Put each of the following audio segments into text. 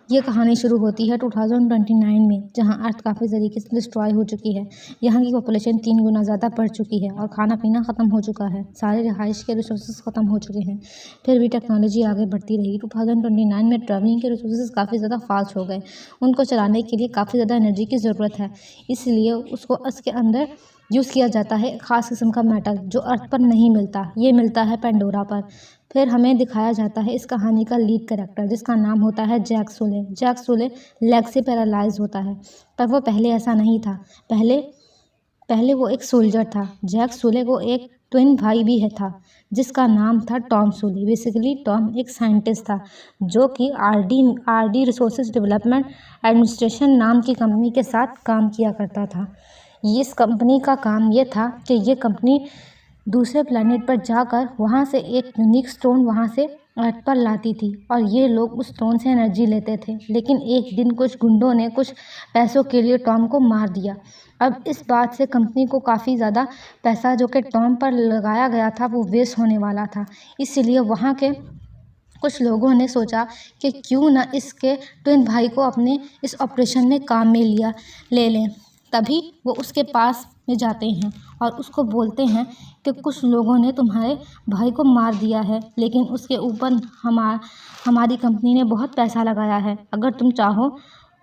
ये कहानी शुरू होती है 2029 में, जहां अर्थ काफ़ी तरीके से डिस्ट्रॉय हो चुकी है। यहाँ की पॉपुलेशन 3 गुना ज़्यादा बढ़ चुकी है और खाना पीना ख़त्म हो चुका है। सारे रिहाइश के रिसोर्सेज ख़त्म हो चुके हैं। फिर भी टेक्नोलॉजी आगे बढ़ती रही। 2029 में ट्रैवलिंग के रिसोर्सेज काफ़ी ज़्यादा फास्ट हो गए। उनको चलाने के लिए काफ़ी ज़्यादा एनर्जी की ज़रूरत है, इसलिए उसको उसके अंदर यूज़ किया जाता है एक ख़ास किस्म का मेटल जो अर्थ पर नहीं मिलता। ये मिलता है पेंडोरा पर। फिर हमें दिखाया जाता है इस कहानी का लीड कैरेक्टर, जिसका नाम होता है Jack Sully. Jack Sully leg से पैरालाइज होता है, पर वो पहले ऐसा नहीं था। पहले वो एक सोल्जर था। जैक सुले को एक ट्विन भाई भी है था, जिसका नाम था टॉम सुले। बेसिकली टॉम एक साइंटिस्ट था जो कि आरडी रिसोर्सेज डेवलपमेंट एडमिनिस्ट्रेशन नाम की कंपनी के साथ काम किया करता था। इस कंपनी का काम ये था कि ये कंपनी दूसरे प्लैनेट पर जाकर वहाँ से एक यूनिक स्टोन वहाँ से अर्थ पर लाती थी और ये लोग उस स्टोन से एनर्जी लेते थे। लेकिन एक दिन कुछ गुंडों ने कुछ पैसों के लिए टॉम को मार दिया। अब इस बात से कंपनी को काफ़ी ज़्यादा पैसा जो कि टॉम पर लगाया गया था वो वेस्ट होने वाला था। इसलिए वहाँ के कुछ लोगों ने सोचा कि क्यों ना इसके ट्विन भाई को अपने इस ऑपरेशन में काम में ले लें। तभी वो उसके पास में जाते हैं और उसको बोलते हैं कि कुछ लोगों ने तुम्हारे भाई को मार दिया है, लेकिन उसके ऊपर हमारी कंपनी ने बहुत पैसा लगाया है। अगर तुम चाहो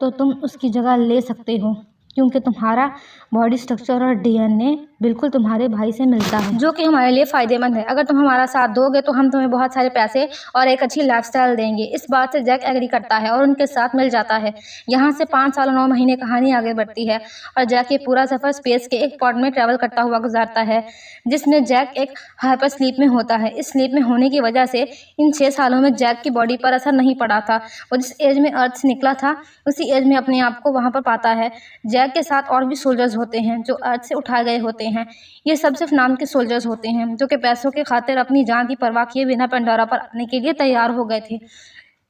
तो तुम उसकी जगह ले सकते हो, क्योंकि तुम्हारा बॉडी स्ट्रक्चर और डीएनए बिल्कुल तुम्हारे भाई से मिलता है, जो कि हमारे लिए फ़ायदेमंद है। अगर तुम हमारा साथ दोगे तो हम तुम्हें बहुत सारे पैसे और एक अच्छी लाइफस्टाइल देंगे। इस बात से जैक एग्री करता है और उनके साथ मिल जाता है। यहाँ से 5 साल और 9 महीने कहानी आगे बढ़ती है और जैक ये पूरा सफ़र स्पेस के एक पॉड में ट्रैवल करता हुआ गुजारता है, जिसमें जैक एक हाइपर स्लीप में होता है। इस स्लीप में होने की वजह से इन 6 सालों में जैक की बॉडी पर असर नहीं पड़ा था। वो जिस एज में अर्थ से निकला था उसी एज में अपने आप को वहाँ पर पाता है। जैक के साथ और भी सोल्जर्स होते हैं जो अर्थ से उठाए गए होते हैं। ये सब सिर्फ नाम के सोल्जर्स होते हैं जो कि पैसों के खातिर अपनी जान की परवाह किए बिना पेंडोरा पर आने के लिए तैयार हो गए थे।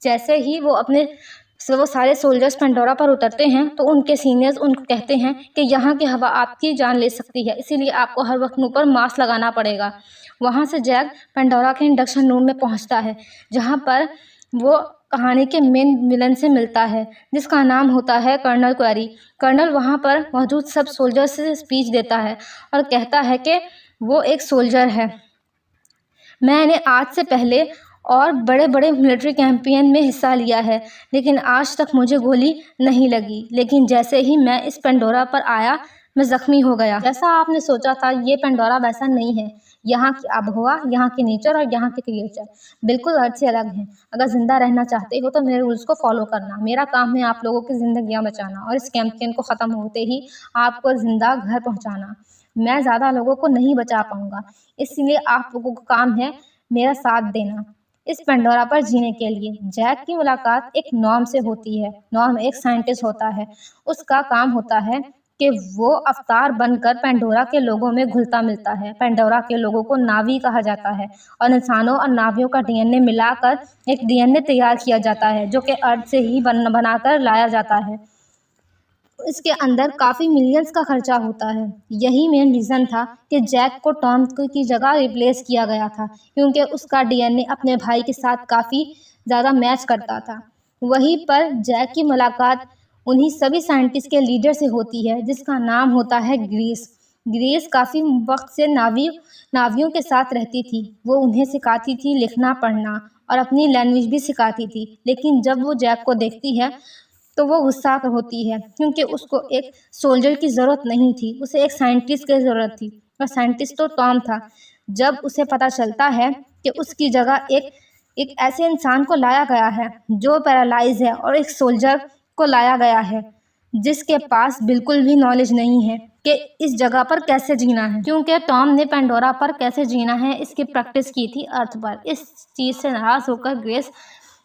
जैसे ही वो सारे सोल्जर्स पेंडोरा पर उतरते हैं तो उनके सीनियर्स उनको कहते हैं कि यहाँ की हवा आपकी जान ले सकती है, इसीलिए आपको हर वक्त मुँह पर मास्क लगाना पड़ेगा। वहाँ से जैक पेंडोरा के इंडक्शन रूम में पहुँचता है, जहाँ पर वो कहानी के मेन विलन से मिलता है, जिसका नाम होता है कर्नल क्वेरी। कर्नल वहाँ पर मौजूद सब सोल्जर्स से स्पीच देता है और कहता है कि वो एक सोल्जर है। मैंने आज से पहले और बड़े बड़े मिलिट्री कैंपेन में हिस्सा लिया है, लेकिन आज तक मुझे गोली नहीं लगी। लेकिन जैसे ही मैं इस पेंडोरा पर आया मैं ज़ख्मी हो गया। जैसा आपने सोचा था ये पेंडोरा वैसा नहीं है। यहाँ की आबहवा, यहाँ के नेचर और यहाँ के क्रिएचर बिल्कुल अर्थ से अलग हैं। अगर ज़िंदा रहना चाहते हो तो मेरे रूल्स को फॉलो करना। मेरा काम है आप लोगों की ज़िंदगियाँ बचाना और इस कैंपेन को ख़त्म होते ही आपको ज़िंदा घर पहुँचाना। मैं ज़्यादा लोगों को नहीं बचा पाऊँगा, इसलिए आप लोगों का काम है मेरा साथ देना इस पेंडोरा पर जीने के लिए। जैक की मुलाकात एक नॉर्म से होती है। नॉर्म एक साइंटिस्ट होता है। उसका काम होता है कि वो अवतार बनकर पेंडोरा के लोगों में घुलता मिलता है। पेंडोरा के लोगों को नावी कहा जाता है और इंसानों और नावियों का डीएनए मिलाकर एक डीएनए तैयार किया जाता है, जो कि अर्थ से ही बनाकर लाया जाता है। इसके अंदर काफ़ी मिलियंस का खर्चा होता है। यही मेन रीज़न था कि जैक को टॉम की जगह रिप्लेस किया गया था, क्योंकि उसका डीएनए अपने भाई के साथ काफ़ी ज़्यादा मैच करता था। वहीं पर जैक की मुलाकात उन्हीं सभी साइंटिस्ट के लीडर से होती है, जिसका नाम होता है ग्रेस। ग्रेस काफ़ी वक्त से नावियों के साथ रहती थी। वो उन्हें सिखाती थी लिखना पढ़ना और अपनी लैंग्वेज भी सिखाती थी। लेकिन जब वो जैक को देखती है तो वो गुस्सा होती है, क्योंकि उसको एक सोल्जर की ज़रूरत नहीं थी, उसे एक साइंटिस्ट की ज़रूरत थी और साइंटिस्ट तो टॉम था। जब उसे पता चलता है कि उसकी जगह एक ऐसे इंसान को लाया गया है जो पैरालाइज है और एक सोल्जर को लाया गया है जिसके पास बिल्कुल भी नॉलेज नहीं है कि इस जगह पर कैसे जीना है, क्योंकि टॉम ने पेंडोरा पर कैसे जीना है इसकी प्रैक्टिस की थी अर्थ पर। इस चीज़ से नाराज़ होकर ग्रेस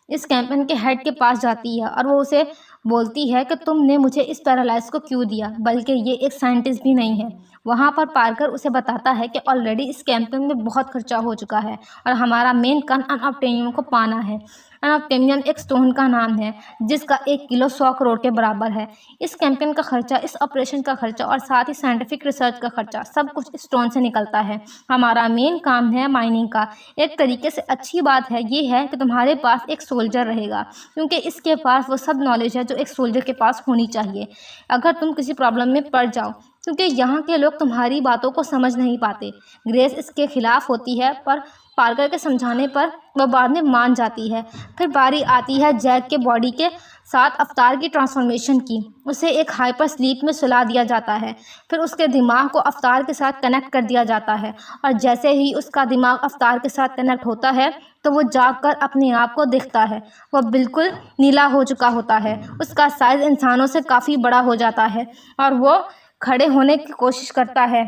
इस कैंपेन के हेड के पास जाती है और वो उसे बोलती है कि तुमने मुझे इस पैरालाइज को क्यों दिया, बल्कि ये एक साइंटिस्ट भी नहीं है। वहाँ पर पार्कर उसे बताता है कि ऑलरेडी इस कैंपेन में बहुत खर्चा हो चुका है और हमारा मेन काम अनऑब्टेनियम को पाना है। अनऑब्टेनियम एक स्टोन का नाम है जिसका 1 किलो 100 करोड़ के बराबर है। इस कैंपेन का खर्चा, इस ऑपरेशन का खर्चा और साथ ही साइंटिफिक रिसर्च का खर्चा सब कुछ इस स्टोन से निकलता है। हमारा मेन काम है माइनिंग का। एक तरीके से अच्छी बात है ये है कि तुम्हारे पास एक सोल्जर रहेगा, क्योंकि इसके पास वो सब नॉलेज है जो एक सोल्जर के पास होनी चाहिए अगर तुम किसी प्रॉब्लम में पड़ जाओ, क्योंकि यहाँ के लोग तुम्हारी बातों को समझ नहीं पाते। ग्रेस इसके खिलाफ होती है पर पार्कर के समझाने पर वह बाद में मान जाती है। फिर बारी आती है जैक के बॉडी के साथ अवतार की ट्रांसफॉर्मेशन की। उसे एक हाइपर स्लीप में सुला दिया जाता है। फिर उसके दिमाग को अवतार के साथ कनेक्ट कर दिया जाता है और जैसे ही उसका दिमाग अवतार के साथ कनेक्ट होता है तो वो जागकर अपने आप को दिखता है। वह बिल्कुल नीला हो चुका होता है। उसका साइज़ इंसानों से काफ़ी बड़ा हो जाता है और वो खड़े होने की कोशिश करता है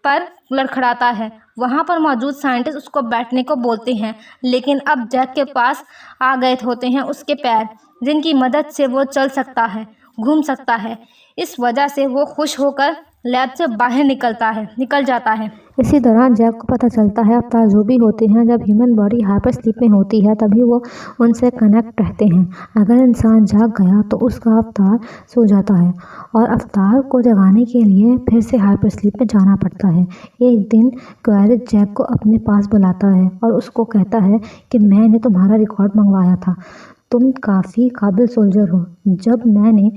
पर लड़खड़ाता है। वहाँ पर मौजूद साइंटिस्ट उसको बैठने को बोलते हैं, लेकिन अब जैक के पास आ गए होते हैं उसके पैर, जिनकी मदद से वो चल सकता है, घूम सकता है। इस वजह से वो खुश होकर लैब से बाहर निकल जाता है। इसी दौरान जैक को पता चलता है अवतार जो भी होते हैं जब ह्यूमन बॉडी हाइपर स्लीप में होती है तभी वो उनसे कनेक्ट रहते हैं। अगर इंसान जाग गया तो उसका अवतार सो जाता है और अवतार को जगाने के लिए फिर से हाइपर स्लीप में जाना पड़ता है। एक दिन क्वायरिस जैक को अपने पास बुलाता है और उसको कहता है कि मैंने तुम्हारा रिकॉर्ड मंगवाया था, तुम काफ़ी काबिल सोल्जर हो। जब मैंने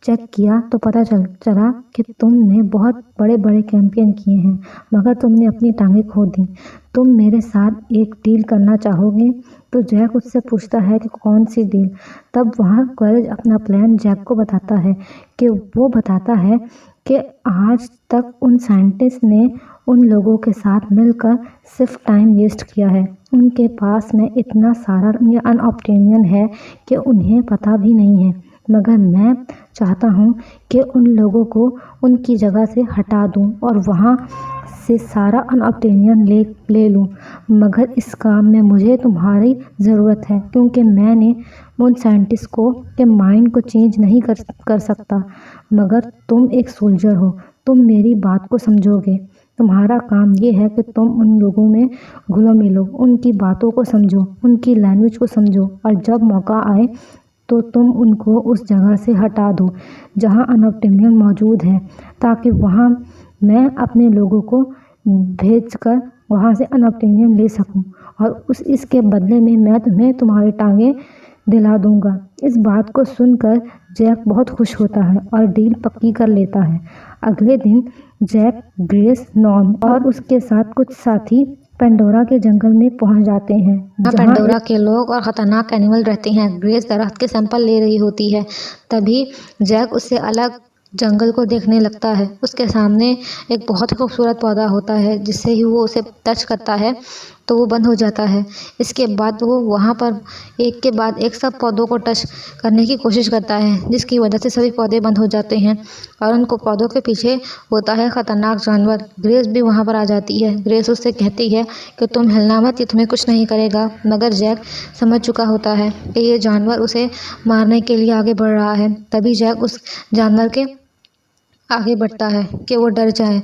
चेक किया तो पता चला कि तुमने बहुत बड़े बड़े कैंपेन किए हैं मगर तुमने अपनी टांगें खो दी। तुम मेरे साथ एक डील करना चाहोगे? तो जैक उससे पूछता है कि कौन सी डील। तब वहाँ क्वायरिस अपना प्लान जैक को बताता है कि आज तक उन साइंटिस्ट ने उन लोगों के साथ मिलकर सिर्फ टाइम वेस्ट किया है। उनके पास में इतना सारा अनऑब्टेनियम है कि उन्हें पता भी नहीं है, मगर मैं चाहता हूँ कि उन लोगों को उनकी जगह से हटा दूँ और वहाँ से सारा अनऑब्टेनियम ले लूँ। मगर इस काम में मुझे तुम्हारी ज़रूरत है, क्योंकि मैंने उन साइंटिस्ट के माइंड को चेंज नहीं कर सकता। मगर तुम एक सोल्जर हो, तुम मेरी बात को समझोगे। तुम्हारा काम ये है कि तुम उन लोगों में घुलो मिलो, उनकी बातों को समझो, उनकी लैंग्वेज को समझो और जब मौका आए तो तुम उनको उस जगह से हटा दो जहां अनऑब्टेनियम मौजूद है, ताकि वहां मैं अपने लोगों को भेजकर वहां से अनऑब्टेनियम ले सकूं और इसके बदले में मैं तुम्हें तुम्हारी टांगें दिला दूंगा। इस बात को सुनकर जैक बहुत खुश होता है और डील पक्की कर लेता है। अगले दिन जैक, ग्रेस, नॉर्म और उसके साथ कुछ साथी पेंडोरा के जंगल में पहुंच जाते हैं, जहां पेंडोरा के लोग और ख़तरनाक एनिमल रहते हैं। ग्रेस दरख्त के सैंपल ले रही होती है, तभी जैक उससे अलग जंगल को देखने लगता है। उसके सामने एक बहुत ही खूबसूरत पौधा होता है, जिससे ही वो उसे टच करता है तो वो बंद हो जाता है। इसके बाद वो वहाँ पर एक के बाद एक सब पौधों को टच करने की कोशिश करता है, जिसकी वजह से सभी पौधे बंद हो जाते हैं और उनको पौधों के पीछे होता है ख़तरनाक जानवर। ग्रेस भी वहाँ पर आ जाती है। ग्रेस उससे कहती है कि तुम हिलना मत, ये तुम्हें कुछ नहीं करेगा। मगर जैक समझ चुका होता है कि ये जानवर उसे मारने के लिए आगे बढ़ रहा है। तभी जैक उस जानवर के आगे बढ़ता है कि वो डर जाए,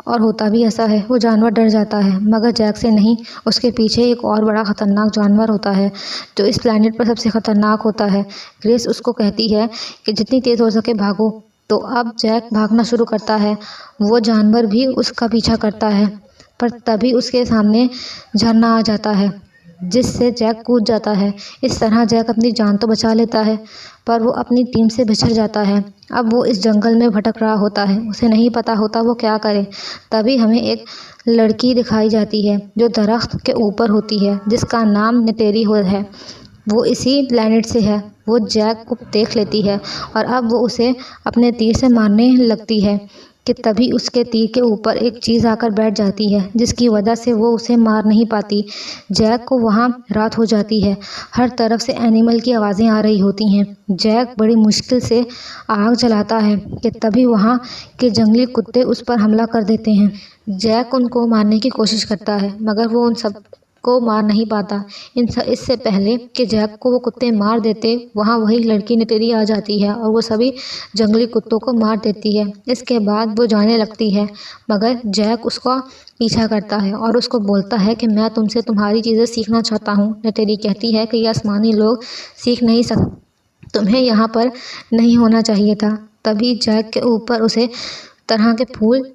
और होता भी ऐसा है। वो जानवर डर जाता है, मगर जैक से नहीं, उसके पीछे एक और बड़ा ख़तरनाक जानवर होता है जो इस प्लैनेट पर सबसे ख़तरनाक होता है। ग्रेस उसको कहती है कि जितनी तेज़ हो सके भागो। तो अब जैक भागना शुरू करता है। वो जानवर भी उसका पीछा करता है, पर तभी उसके सामने झरना आ जाता है, जिससे जैक कूद जाता है। इस तरह जैक अपनी जान तो बचा लेता है, पर वो अपनी टीम से बिछड़ जाता है। अब वो इस जंगल में भटक रहा होता है, उसे नहीं पता होता वो क्या करे। तभी हमें एक लड़की दिखाई जाती है जो दरख्त के ऊपर होती है, जिसका नाम नेटेरी है। वो इसी प्लैनेट से है। वो जैक को देख लेती है और अब वो उसे अपने तीर से मारने लगती है कि तभी उसके तीर के ऊपर एक चीज़ आकर बैठ जाती है, जिसकी वजह से वो उसे मार नहीं पाती। जैक को वहाँ रात हो जाती है। हर तरफ से एनिमल की आवाज़ें आ रही होती हैं। जैक बड़ी मुश्किल से आग जलाता है कि तभी वहाँ के जंगली कुत्ते उस पर हमला कर देते हैं। जैक उनको मारने की कोशिश करता है, मगर वो उन सब को मार नहीं पाता। इससे पहले कि जैक को वो कुत्ते मार देते, वहाँ वही लड़की नटेरी आ जाती है और वो सभी जंगली कुत्तों को मार देती है। इसके बाद वो जाने लगती है, मगर जैक उसका पीछा करता है और उसको बोलता है कि मैं तुमसे तुम्हारी चीज़ें सीखना चाहता हूँ। नटेरी कहती है कि ये आसमानी लोग सीख नहीं सकते, तुम्हें यहाँ पर नहीं होना चाहिए था। तभी जैक के ऊपर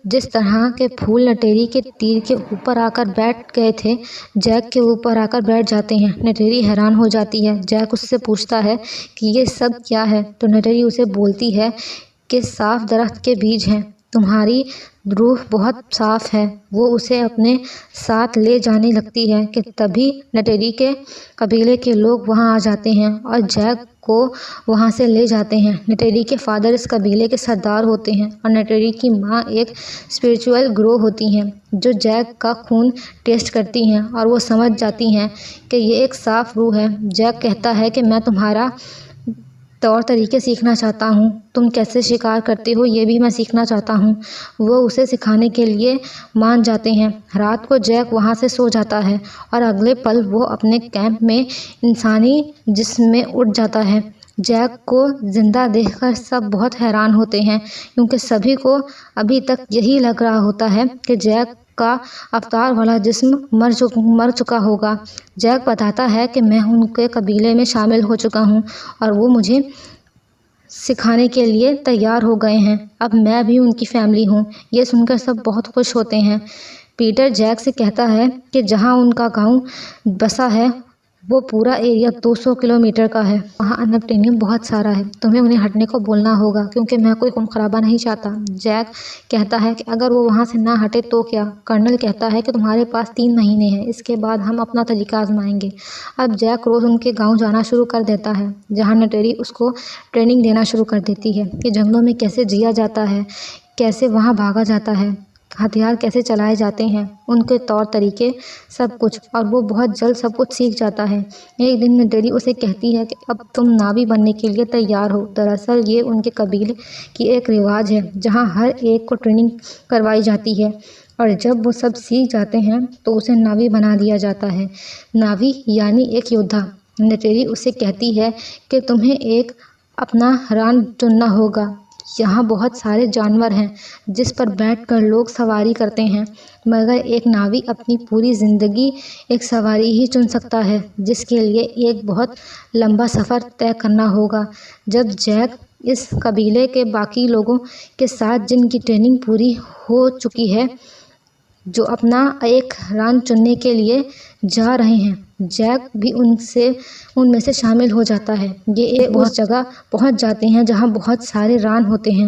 जिस तरह के फूल नटेरी के तीर के ऊपर आकर बैठ गए थे, जैक के ऊपर आकर बैठ जाते हैं। नटेरी हैरान हो जाती है। जैक उससे पूछता है कि ये सब क्या है, तो नटेरी उसे बोलती है कि साफ दरख्त के बीज हैं, तुम्हारी रूह बहुत साफ है। वो उसे अपने साथ ले जाने लगती है कि तभी नटेरी के कबीले के लोग वहाँ आ जाते हैं और जैक को वहाँ से ले जाते हैं। नटेरी के फादर इस कबीले के सरदार होते हैं और नटेरी की माँ एक स्पिरिचुअल गुरु होती हैं जो जैक का खून टेस्ट करती हैं और वो समझ जाती हैं कि ये एक साफ रूह है। जैक कहता है कि मैं तुम्हारा तौर तरीके सीखना चाहता हूँ, तुम कैसे शिकार करते हो ये भी मैं सीखना चाहता हूँ। वो उसे सिखाने के लिए मान जाते हैं। रात को जैक वहाँ से सो जाता है और अगले पल वो अपने कैंप में इंसानी जिस्म में उठ जाता है। जैक को जिंदा देखकर सब बहुत हैरान होते हैं, क्योंकि सभी को अभी तक यही लग रहा होता है कि जैक का अवतार वाला जिस्म मर चुका होगा। जैक बताता है कि मैं उनके कबीले में शामिल हो चुका हूँ और वो मुझे सिखाने के लिए तैयार हो गए हैं। अब मैं भी उनकी फैमिली हूँ। ये सुनकर सब बहुत खुश होते हैं। पीटर जैक से कहता है कि जहाँ उनका गांव बसा है वो पूरा एरिया 200 किलोमीटर का है। वहाँ अनबटेनियम बहुत सारा है, तुम्हें उन्हें हटने को बोलना होगा, क्योंकि मैं कोई खून खराबा नहीं चाहता। जैक कहता है कि अगर वो वहाँ से ना हटे तो क्या। कर्नल कहता है कि तुम्हारे पास 3 महीने हैं, इसके बाद हम अपना तरीका आजमाएंगे। अब जैक रोज़ उनके गाँव जाना शुरू कर देता है, जहाँ नटेरी उसको ट्रेनिंग देना शुरू कर देती है कि जंगलों में कैसे जिया जाता है, कैसे वहाँ भागा जाता है, हथियार कैसे चलाए जाते हैं, उनके तौर तरीके, सब कुछ। और वो बहुत जल्द सब कुछ सीख जाता है। एक दिन नटेरी उसे कहती है कि अब तुम नावी बनने के लिए तैयार हो। दरअसल ये उनके कबीले की एक रिवाज है जहाँ हर एक को ट्रेनिंग करवाई जाती है और जब वो सब सीख जाते हैं तो उसे नावी बना दिया जाता है। नावी यानी एक योद्धा। नटेरी उसे कहती है कि तुम्हें एक अपना रान चुनना होगा। यहाँ बहुत सारे जानवर हैं जिस पर बैठकर लोग सवारी करते हैं, मगर एक नावी अपनी पूरी ज़िंदगी एक सवारी ही चुन सकता है, जिसके लिए एक बहुत लंबा सफ़र तय करना होगा। जब जैक इस कबीले के बाकी लोगों के साथ जिनकी ट्रेनिंग पूरी हो चुकी है, जो अपना एक रान चुनने के लिए जा रहे हैं, जैक भी उनमें से शामिल हो जाता है। ये एक बहुत जगह पहुंच जाते हैं जहां बहुत सारे रान होते हैं।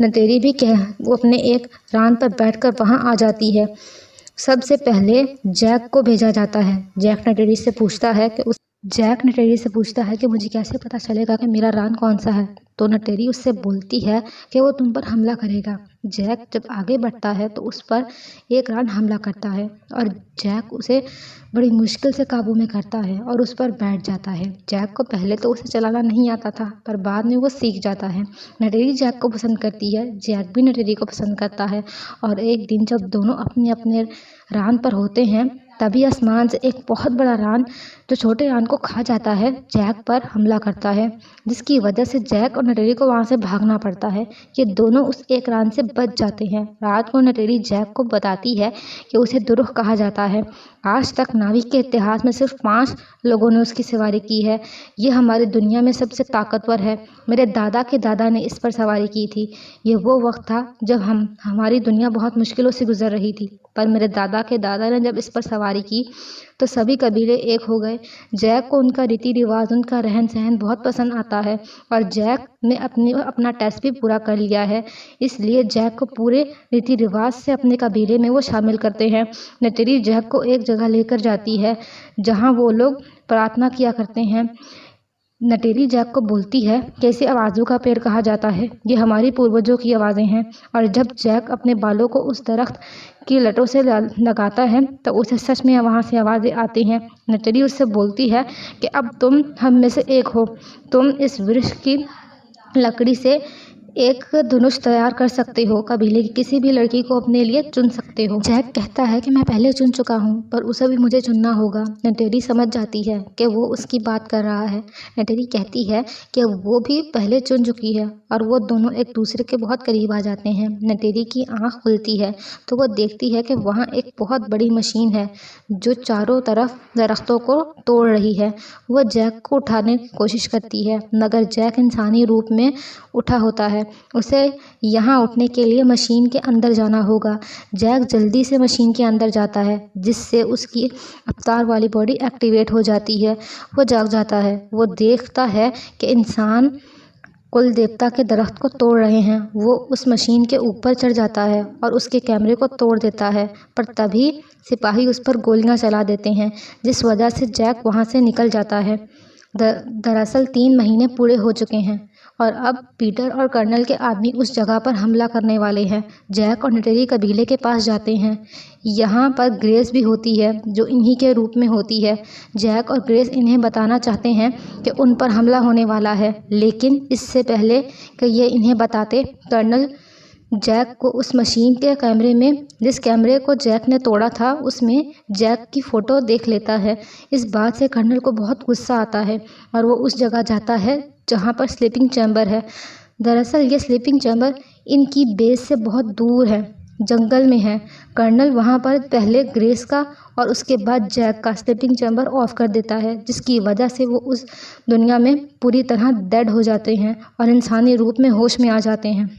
नटेरी भी वो अपने एक रान पर बैठकर वहां आ जाती है। सबसे पहले जैक को भेजा जाता है। जैक नटेरी से पूछता है कि मुझे कैसे पता चलेगा कि मेरा रान कौन सा है। तो नटेरी उससे बोलती है कि वो तुम पर हमला करेगा। जैक जब आगे बढ़ता है तो उस पर एक रान हमला करता है और जैक उसे बड़ी मुश्किल से काबू में करता है और उस पर बैठ जाता है। जैक को पहले तो उसे चलाना नहीं आता था, पर बाद में वो सीख जाता है। नटेरी जैक को पसंद करती है, जैक भी नटेरी को पसंद करता है और एक दिन जब दोनों अपने अपने रान पर होते हैं, तभी आसमान से एक बहुत बड़ा रान जो छोटे रान को खा जाता है, जैक पर हमला करता है, जिसकी वजह से जैक और नटेरी को वहाँ से भागना पड़ता है। ये दोनों उस एक रान से बच जाते हैं। रात को नटेरी जैक को बताती है कि उसे दुरूह कहा जाता है। आज तक नावी के इतिहास में सिर्फ 5 लोगों ने उसकी सवारी की है। ये हमारी दुनिया में सबसे ताकतवर है। मेरे दादा के दादा ने इस पर सवारी की थी। ये वो वक्त था जब हमारी दुनिया बहुत मुश्किलों से गुजर रही थी, पर मेरे दादा के दादा ने जब इस पर सवारी की तो सभी कबीले एक हो गए। जैक को उनका रीति रिवाज, उनका रहन सहन बहुत पसंद आता है और जैक ने अपना टेस्ट भी पूरा कर लिया है, इसलिए जैक को पूरे रीति रिवाज से अपने कबीले में वो शामिल करते हैं। नटेरी जैक को एक जगह लेकर जाती है जहाँ वो लोग प्रार्थना किया करते हैं। नटेरी जैक को बोलती है कि इसे आवाज़ों का पेड़ कहा जाता है, ये हमारी पूर्वजों की आवाज़ें हैं। और जब जैक अपने बालों को उस दरख्त की लटों से लगाता है तो उसे सच में वहाँ से आवाज़ें आती हैं। नटेरी उससे बोलती है कि अब तुम हम में से एक हो, तुम इस वृक्ष की लकड़ी से एक धनुष तैयार कर सकते हो, कबीले की किसी भी लड़की को अपने लिए चुन सकते हो। जैक कहता है कि मैं पहले चुन चुका हूँ, पर उसे भी मुझे चुनना होगा। नटेरी समझ जाती है कि वो उसकी बात कर रहा है। नटेरी कहती है कि वो भी पहले चुन चुकी है और वो दोनों एक दूसरे के बहुत करीब आ जाते हैं। नटेरी की आँख खुलती है तो वो देखती है कि वहाँ एक बहुत बड़ी मशीन है जो चारों तरफ दरख्तों को तोड़ रही है। वो जैक को उठाने की कोशिश करती है, मगर जैक इंसानी रूप में उठा होता है। उसे यहाँ उठने के लिए मशीन के अंदर जाना होगा। जैक जल्दी से मशीन के अंदर जाता है, जिससे उसकी अवतार वाली बॉडी एक्टिवेट हो जाती है। वो जाग जाता है। वो देखता है कि इंसान कुल देवता के दरख्त को तोड़ रहे हैं। वो उस मशीन के ऊपर चढ़ जाता है और उसके कैमरे को तोड़ देता है, पर तभी सिपाही उस पर गोलियां चला देते हैं, जिस वजह से जैक वहां से निकल जाता है। दरअसल 3 महीने पूरे हो चुके हैं और अब पीटर और कर्नल के आदमी उस जगह पर हमला करने वाले हैं। जैक और नटेरी कबीले के पास जाते हैं। यहाँ पर ग्रेस भी होती है, जो इन्हीं के रूप में होती है। जैक और ग्रेस इन्हें बताना चाहते हैं कि उन पर हमला होने वाला है, लेकिन इससे पहले कि ये इन्हें बताते, कर्नल जैक को उस मशीन के कैमरे में, जिस कैमरे को जैक ने तोड़ा था, उसमें जैक की फ़ोटो देख लेता है। इस बात से कर्नल को बहुत गुस्सा आता है और वो उस जगह जाता है जहाँ पर स्लीपिंग चैम्बर है। दरअसल ये स्लीपिंग चैम्बर इनकी बेस से बहुत दूर है, जंगल में है। कर्नल वहाँ पर पहले ग्रेस का और उसके बाद जैक का स्लीपिंग चैम्बर ऑफ कर देता है, जिसकी वजह से वो उस दुनिया में पूरी तरह डेड हो जाते हैं और इंसानी रूप में होश में आ जाते हैं।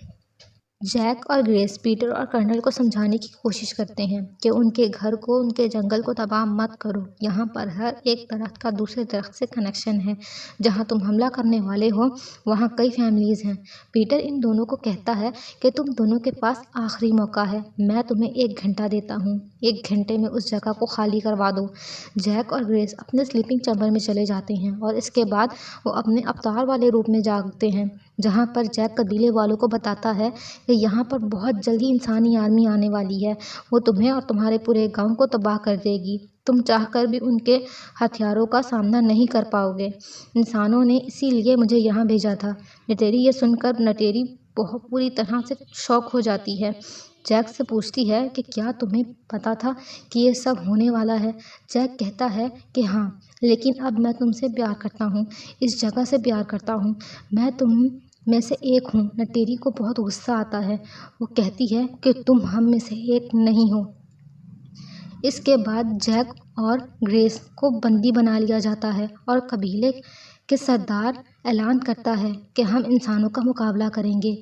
जैक और ग्रेस पीटर और कर्नल को समझाने की कोशिश करते हैं कि उनके घर को, उनके जंगल को तबाह मत करो। यहाँ पर हर एक दरख्त का दूसरे दरख्त से कनेक्शन है। जहाँ तुम हमला करने वाले हो वहाँ कई फैमिलीज़ हैं। पीटर इन दोनों को कहता है कि तुम दोनों के पास आखिरी मौका है, मैं तुम्हें 1 घंटा देता हूँ। 1 घंटे में उस जगह को खाली करवा दो। जैक और ग्रेस अपने स्लीपिंग चैम्बर में चले जाते हैं और इसके बाद वो अपने अवतार वाले रूप में जागते हैं, जहाँ पर जैक कबीले वालों को बताता है कि यहाँ पर बहुत जल्दी इंसानी आर्मी आने वाली है। वो तुम्हें और तुम्हारे पूरे गांव को तबाह कर देगी। तुम चाहकर भी उनके हथियारों का सामना नहीं कर पाओगे। इंसानों ने इसीलिए मुझे यहाँ भेजा था। नटेरी ये सुनकर नटेरी बहुत पूरी तरह से शॉक हो जाती है। जैक से पूछती है कि क्या तुम्हें पता था कि ये सब होने वाला है? जैक कहता है कि हाँ, लेकिन अब मैं तुमसे प्यार करता हूँ, इस जगह से प्यार करता हूँ। मैं तुम में से एक हूँ। नटेरी को बहुत गुस्सा आता है। वो कहती है कि तुम हम में से एक नहीं हो। इसके बाद जैक और ग्रेस को बंदी बना लिया जाता है और कबीले के सरदार ऐलान करता है कि हम इंसानों का मुकाबला करेंगे।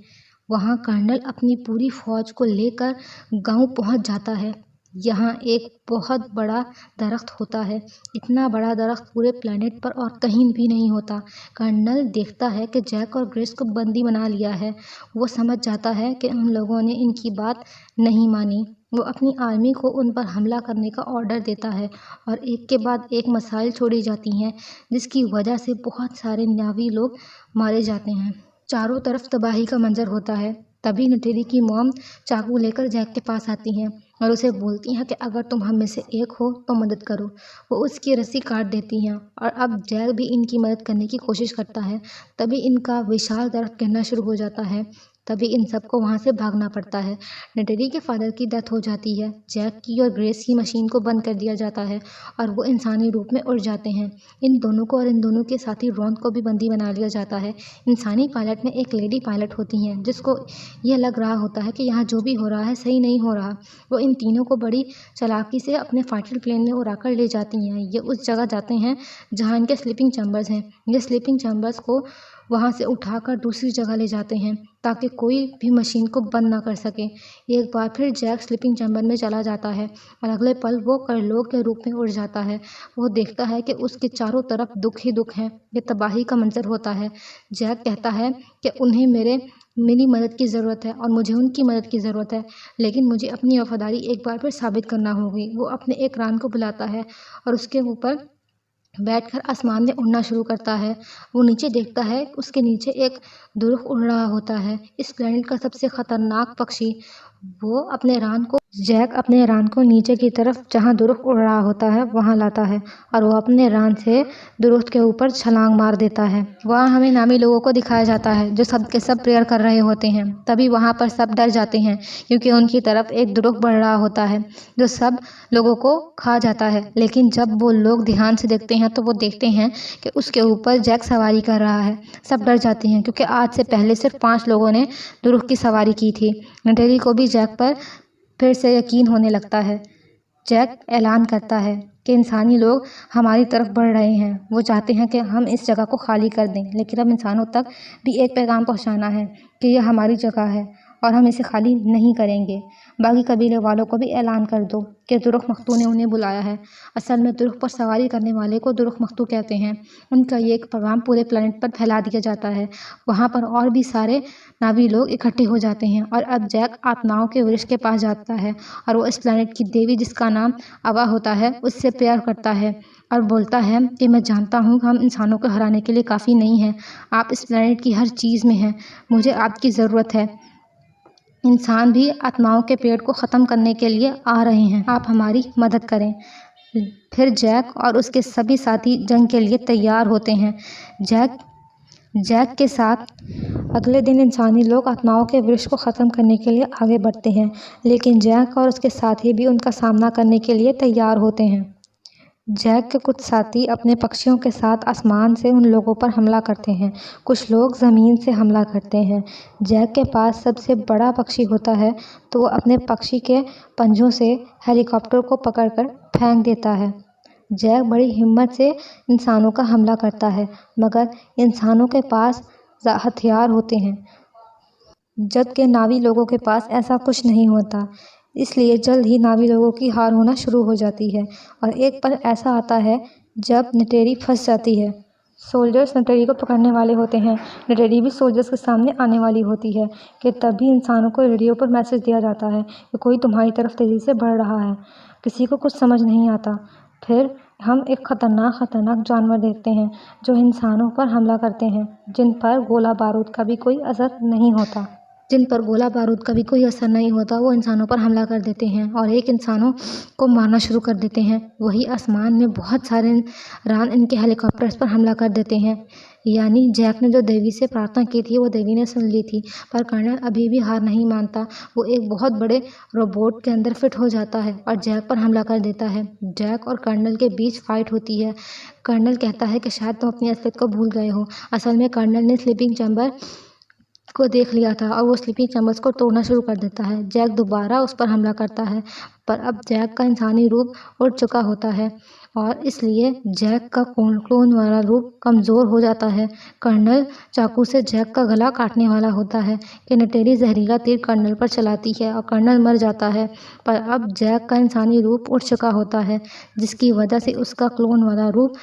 वहाँ कर्नल अपनी पूरी फौज को लेकर गांव पहुँच जाता है। यहाँ एक बहुत बड़ा दरख्त होता है। इतना बड़ा दरख्त पूरे प्लेनेट पर और कहीं भी नहीं होता। कर्नल देखता है कि जैक और ग्रेस को बंदी बना लिया है। वो समझ जाता है कि उन लोगों ने इनकी बात नहीं मानी। वो अपनी आर्मी को उन पर हमला करने का ऑर्डर देता है और एक के बाद एक मिसाइल छोड़ी जाती हैं, जिसकी वजह से बहुत सारे नावी लोग मारे जाते हैं। चारों तरफ तबाही का मंजर होता है। तभी नटेरी की मॉम चाकू लेकर जैक के पास आती हैं और उसे बोलती हैं कि अगर तुम हम में से एक हो तो मदद करो। वो उसकी रस्सी काट देती हैं और अब जैक भी इनकी मदद करने की कोशिश करता है। तभी इनका विशाल दरख्त गिरना शुरू हो जाता है। तभी इन सबको वहाँ से भागना पड़ता है। नटेरी के फादर की डेथ हो जाती है। जैक की और ग्रेस की मशीन को बंद कर दिया जाता है और वो इंसानी रूप में उड़ जाते हैं। इन दोनों को और इन दोनों के साथी रॉन को भी बंदी बना लिया जाता है। इंसानी पायलट में एक लेडी पायलट होती हैं, जिसको यह लग रहा होता है कि यहाँ जो भी हो रहा है सही नहीं हो रहा। वो इन तीनों को बड़ी चालाकी से अपने फाइटर प्लेन में उड़ाकर ले जाती हैं। ये उस जगह जाते हैं जहाँ इनके स्लीपिंग चैम्बर्स हैं। ये स्लीपिंग चैम्बर्स को वहाँ से उठाकर दूसरी जगह ले जाते हैं ताकि कोई भी मशीन को बंद ना कर सके। एक बार फिर जैक स्लीपिंग चैम्बर में चला जाता है और अगले पल वो करलोग के रूप में उड़ जाता है। वो देखता है कि उसके चारों तरफ दुख ही दुख है। ये तबाही का मंजर होता है। जैक कहता है कि उन्हें मेरी मदद की ज़रूरत है और मुझे उनकी मदद की ज़रूरत है, लेकिन मुझे अपनी वफादारी एक बार फिर साबित करना होगी। वो अपने एक रान को बुलाता है और उसके ऊपर बैठकर आसमान में उड़ना शुरू करता है। वो नीचे देखता है, उसके नीचे एक दुर्ग उड़ रहा होता है। इस प्लेनेट का सबसे खतरनाक पक्षी। वो अपने रान को जैक अपने रान को नीचे की तरफ जहाँ दुरुक उड़ रहा होता है वहाँ लाता है और वो अपने रान से दुरुक के ऊपर छलांग मार देता है। वहाँ हमें नामी लोगों को दिखाया जाता है जो सब के सब प्रेयर कर रहे होते हैं। तभी वहाँ पर सब डर जाते हैं क्योंकि उनकी तरफ एक दुरुक बढ़ रहा होता है जो सब लोगों को खा जाता है। लेकिन जब वो लोग ध्यान से देखते हैं तो वो देखते हैं कि उसके ऊपर जैक सवारी कर रहा है। सब डर जाते हैं क्योंकि आज से पहले सिर्फ 5 लोगों ने दुरुक की सवारी की थी। नटेरी को भी जैक पर फिर से यकीन होने लगता है। जैक ऐलान करता है कि इंसानी लोग हमारी तरफ बढ़ रहे हैं। वो चाहते हैं कि हम इस जगह को खाली कर दें, लेकिन अब इंसानों तक भी एक पैगाम पहुंचाना है कि यह हमारी जगह है और हम इसे खाली नहीं करेंगे। बाकी कबीले वालों को भी ऐलान कर दो कि दुरुक मख्तू ने उन्हें बुलाया है। असल में दुरुक पर सवारी करने वाले को दुरुक मख्तू कहते हैं। उनका ये एक पैगाम पूरे प्लेनेट पर फैला दिया जाता है। वहाँ पर और भी सारे नावी लोग इकट्ठे हो जाते हैं और अब जैक आत्माओं के वृक्ष के पास जाता है और वो इस प्लेनेट की देवी जिसका नाम अवा होता है उससे प्यार करता है और बोलता है कि मैं जानता हूँ हम इंसानों को हराने के लिए काफ़ी नहीं हैं। आप इस प्लेनेट की हर चीज़ में हैं। मुझे आपकी ज़रूरत है। इंसान भी आत्माओं के पेड़ को ख़त्म करने के लिए आ रहे हैं। आप हमारी मदद करें। फिर जैक और उसके सभी साथी जंग के लिए तैयार होते हैं। जैक के साथ अगले दिन इंसानी लोग आत्माओं के वृक्ष को ख़त्म करने के लिए आगे बढ़ते हैं, लेकिन जैक और उसके साथी भी उनका सामना करने के लिए तैयार होते हैं। जैक के कुछ साथी अपने पक्षियों के साथ आसमान से उन लोगों पर हमला करते हैं। कुछ लोग ज़मीन से हमला करते हैं। जैक के पास सबसे बड़ा पक्षी होता है तो वो अपने पक्षी के पंजों से हेलीकॉप्टर को पकड़कर फेंक देता है। जैक बड़ी हिम्मत से इंसानों का हमला करता है, मगर इंसानों के पास हथियार होते हैं, जबकि नावी लोगों के पास ऐसा कुछ नहीं होता। इसलिए जल्द ही नावी लोगों की हार होना शुरू हो जाती है और एक पल ऐसा आता है जब नटेरी फंस जाती है। सोल्जर्स नटेरी को पकड़ने वाले होते हैं। नटेरी भी सोल्जर्स के सामने आने वाली होती है कि तभी इंसानों को रेडियो पर मैसेज दिया जाता है कि कोई तुम्हारी तरफ तेज़ी से बढ़ रहा है। किसी को कुछ समझ नहीं आता। फिर हम एक खतरनाक जानवर देखते हैं जो इंसानों पर हमला करते हैं, जिन पर गोला बारूद का भी कोई असर नहीं होता। वो इंसानों पर हमला कर देते हैं और एक इंसानों को मारना शुरू कर देते हैं। वही आसमान में बहुत सारे रान इनके हेलीकॉप्टर्स पर हमला कर देते हैं। यानी जैक ने जो देवी से प्रार्थना की थी वो देवी ने सुन ली थी, पर कर्नल अभी भी हार नहीं मानता। वो एक बहुत बड़े रोबोट के अंदर फिट हो जाता है और जैक पर हमला कर देता है। जैक और कर्नल के बीच फाइट होती है। कर्नल कहता है कि शायद तुम अपनी असलियत को भूल गए हो। असल में कर्नल ने स्लीपिंग चैम्बर को देख लिया था और वो स्लीपिंग चैम्बर्स को तोड़ना शुरू कर देता है। जैक दोबारा उस पर हमला करता है, पर अब जैक का इंसानी रूप उड़ चुका होता है और इसलिए जैक का क्लोन वाला रूप कमज़ोर हो जाता है। कर्नल चाकू से जैक का गला काटने वाला होता है कि नटेरी जहरीला तीर कर्नल पर चलाती है और कर्नल मर जाता है, पर अब जैक का इंसानी रूप उड़ चुका होता है, जिसकी वजह से उसका क्लोन वाला रूप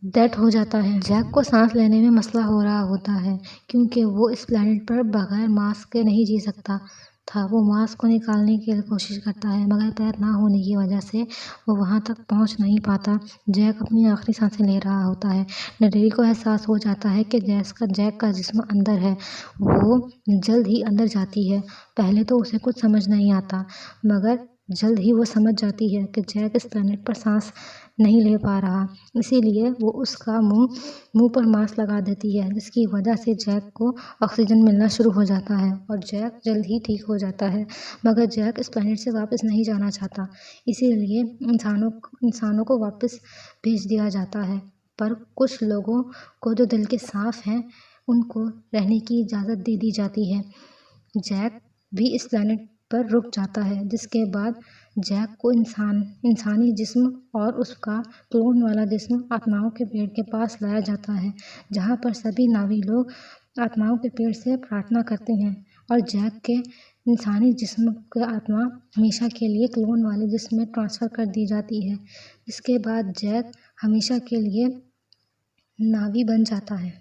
डेड हो जाता है। जैक को सांस लेने में मसला हो रहा होता है क्योंकि वो इस प्लेनेट पर बगैर मास्क के नहीं जी सकता था। वो मास्क को निकालने की कोशिश करता है, मगर पैर ना होने की वजह से वो वहाँ तक पहुँच नहीं पाता। जैक अपनी आखिरी सांसें ले रहा होता है। नटेरी को एहसास हो जाता है कि जैक का जिस्म अंदर है। वो जल्द ही अंदर जाती है। पहले तो उसे कुछ समझ नहीं आता, मगर जल्द ही वो समझ जाती है कि जैक इस प्लेनेट पर सांस नहीं ले पा रहा। इसीलिए वो उसका मुंह पर मास्क लगा देती है, जिसकी वजह से जैक को ऑक्सीजन मिलना शुरू हो जाता है और जैक जल्द ही ठीक हो जाता है। मगर जैक इस प्लेनेट से वापस नहीं जाना चाहता, इसीलिए इंसानों को वापस भेज दिया जाता है। पर कुछ लोगों को जो दिल के साफ हैं उनको रहने की इजाज़त दे दी जाती है। जैक भी इस प्लेनेट पर रुक जाता है, जिसके बाद जैक को इंसानी जिस्म और उसका क्लोन वाला जिस्म आत्माओं के पेड़ के पास लाया जाता है, जहाँ पर सभी नावी लोग आत्माओं के पेड़ से प्रार्थना करते हैं और जैक के इंसानी जिस्म की आत्मा हमेशा के लिए क्लोन वाले जिस्म में ट्रांसफ़र कर दी जाती है। इसके बाद जैक हमेशा के लिए नावी बन जाता है।